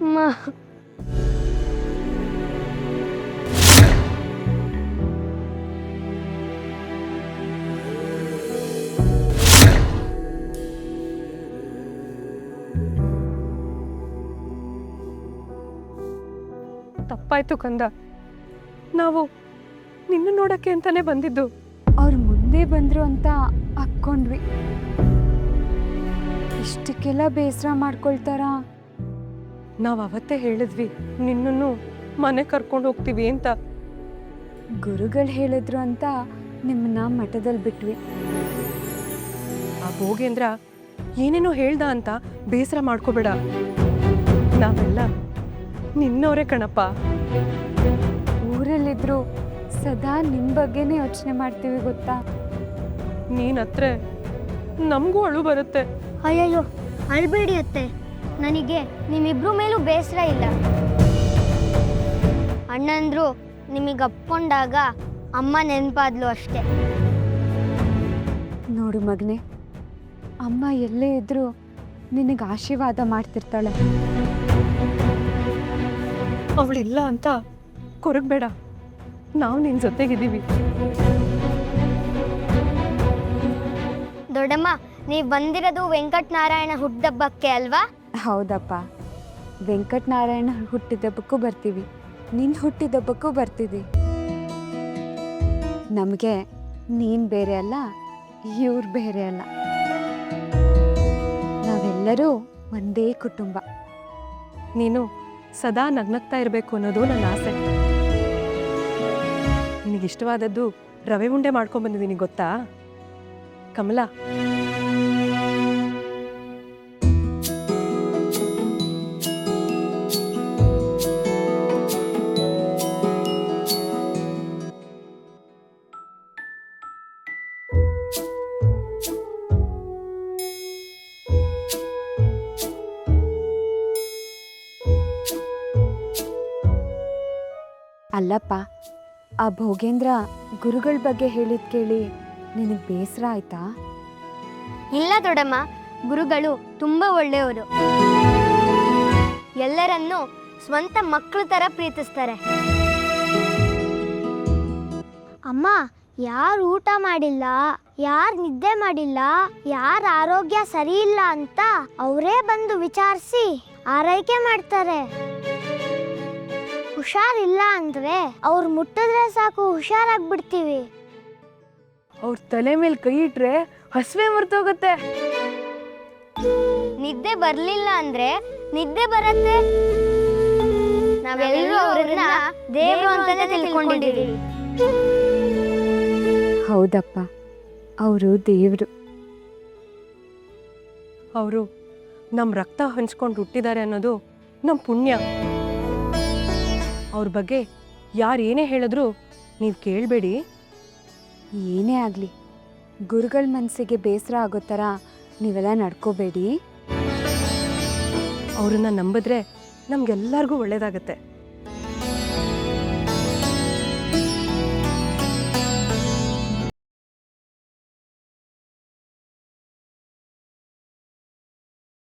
ಅಮ್ಮ. ತಪ್ಪಾಯ್ತು ಕಂದ. ನಾವು ನಿನ್ನ ನೋಡಕ್ಕೆ ಅಂತಾನೆ ಬಂದಿದ್ದು. ಅವ್ರು ಮುಂದೆ ಬಂದ್ರು ಅಂತ ಅಕ್ಕೊಂಡ್ವಿ. ಇಷ್ಟಕ್ಕೆಲ್ಲ ಬೇಸರ ಮಾಡ್ಕೊಳ್ತಾರ? ನಾವು ಅವತ್ತೇ ಹೇಳಿದ್ವಿ ನಿನ್ನನ್ನು ಮನೆ ಕರ್ಕೊಂಡು ಹೋಗ್ತೀವಿ ಅಂತ. ಗುರುಗಳು ಹೇಳಿದ್ರು ಅಂತ ನಿಮ್ಮನ್ನ ಮಠದಲ್ಲಿ ಬಿಟ್ವಿ. ಆ ಭೋಗೇಂದ್ರ ಏನೇನೋ ಹೇಳ್ದ ಅಂತ ಬೇಸರ ಮಾಡ್ಕೋಬೇಡ. ನಾವೆಲ್ಲ ನಿನ್ನವರೇ ಕಣಪ್ಪ. ಊರಲ್ಲಿದ್ರು ಸದಾ ನಿಮ್ಮ ಬಗ್ಗೆನೇ ಯೋಚನೆ ಮಾಡ್ತೀವಿ ಗೊತ್ತಾ? ನೀನತ್ರ ನಮಗೂ ಅಳು ಬರುತ್ತೆ. ಅಯ್ಯಯ್ಯೋ, ಅಳ್ಬೇಡಿ ಅತ್ತೆ. ನನಗೆ ನಿಮ್ಮಿಬ್ರು ಮೇಲೂ ಬೇಸರ ಇಲ್ಲ. ಅಣ್ಣಂದ್ರು ನಿಮಗೆ ಅಪ್ಕೊಂಡಾಗ ಅಮ್ಮ ನೆನಪಾದ್ಲು ಅಷ್ಟೆ. ನೋಡು ಮಗನೇ, ಅಮ್ಮ ಎಲ್ಲೇ ಇದ್ರೂ ನಿನಗೆ ಆಶೀರ್ವಾದ ಮಾಡ್ತಿರ್ತಾಳೆ. ಅವಳಿಲ್ಲ ಅಂತ ಕೊರಗಬೇಡ. ನಾವು ನಿನ್ನ ಜೊತೆಗಿದ್ದೀವಿ. ದೊಡ್ಡಮ್ಮ, ನೀವು ಬಂದಿರೋದು ವೆಂಕಟನಾರಾಯಣ ಹುಟ್ಟುಹಬ್ಬಕ್ಕೆ ಅಲ್ವಾ? ಹೌದಪ್ಪ, ವೆಂಕಟನಾರಾಯಣ ಹುಟ್ಟಿದಬ್ಬಕ್ಕೂ ಬರ್ತೀವಿ, ನಿನ್ನ ಹುಟ್ಟಿದಬ್ಬಕ್ಕೂ ಬರ್ತೀವಿ. ನಮಗೆ ನೀನು ಬೇರೆ ಅಲ್ಲ, ಇವ್ರು ಬೇರೆ ಅಲ್ಲ. ನಾವೆಲ್ಲರೂ ಒಂದೇ ಕುಟುಂಬ. ನೀನು ಸದಾ ನಗ್ನಗ್ತಾ ಇರಬೇಕು ಅನ್ನೋದು ನನ್ನ ಆಸೆ. ನಿನಗಿಷ್ಟವಾದದ್ದು ರವೆ ಉಂಡೆ ಮಾಡ್ಕೊಂಡ್ಬಂದಿದ್ದೀನಿ ಗೊತ್ತಾ ಕಮಲ? ಅಲ್ಲಪ್ಪ, ಆ ಭೋಗೇಂದ್ರ ಗುರುಗಳ ಬಗ್ಗೆ ಹೇಳಿದ್ ಕೇಳಿ ನಿನಗೆ ಬೇಸರ ಆಯ್ತಾ? ಇಲ್ಲ ದೊಡ್ಡಮ್ಮ, ಗುರುಗಳು ತುಂಬಾ ಒಳ್ಳೆಯವರು. ಎಲ್ಲರನ್ನೂ ಸ್ವಂತ ಮಕ್ಕಳ ಥರ ಪ್ರೀತಿಸ್ತಾರೆ. ಅಮ್ಮ, ಯಾರು ಊಟ ಮಾಡಿಲ್ಲ, ಯಾರು ನಿದ್ದೆ ಮಾಡಿಲ್ಲ, ಯಾರ ಆರೋಗ್ಯ ಸರಿ ಇಲ್ಲ ಅಂತ ಅವರೇ ಬಂದು ವಿಚಾರಿಸಿ ಆರೈಕೆ ಮಾಡ್ತಾರೆ. ಹುಷಾರಿಲ್ಲ ಅಂದ್ರೆ ಅವ್ರು ಮುಟ್ಟಿದ್ರೆ ಸಾಕು ಹುಷಾರಾಗ್ಬಿಡ್ತೀವಿ. ಅವ್ರ ತಲೆ ಮೇಲೆ ಕೈ ಇಟ್ರೆ ಹಸುವೆ ಮರ್ತೋಗುತ್ತೆ. ನಿದ್ದೆ ಬರ್ಲಿಲ್ಲ ಅಂದ್ರೆ ನಿದ್ದೆ ಬರತ್ತೆ. ನಾವೆಲ್ಲರೂ ಅವ್ರನ್ನ ದೇವರು ಅಂತಾನೆ ತಿಳ್ಕೊಂಡಿದ್ದೀವಿ. ಹೌದಪ್ಪ, ಅವರು ದೇವರು. ಅವರು ನಮ್ಮ ರಕ್ತ ಹಂಚ್ಕೊಂಡು ಹುಟ್ಟಿದ್ದಾರೆ ಅನ್ನೋದು ನಮ್ಮ ಪುಣ್ಯ. ಅವ್ರ ಬಗ್ಗೆ ಯಾರು ಏನೇ ಹೇಳಿದ್ರು ನೀವು ಕೇಳಬೇಡಿ. ಏನೇ ಆಗಲಿ ಗುರುಗಳ ಮನಸ್ಸಿಗೆ ಬೇಸರ ಆಗೋ ಥರ ನೀವೆಲ್ಲ ನಡ್ಕೋಬೇಡಿ. ಅವ್ರನ್ನ ನಂಬಿದ್ರೆ ನಮ್ಗೆಲ್ಲರಿಗೂ ಒಳ್ಳೇದಾಗತ್ತೆ.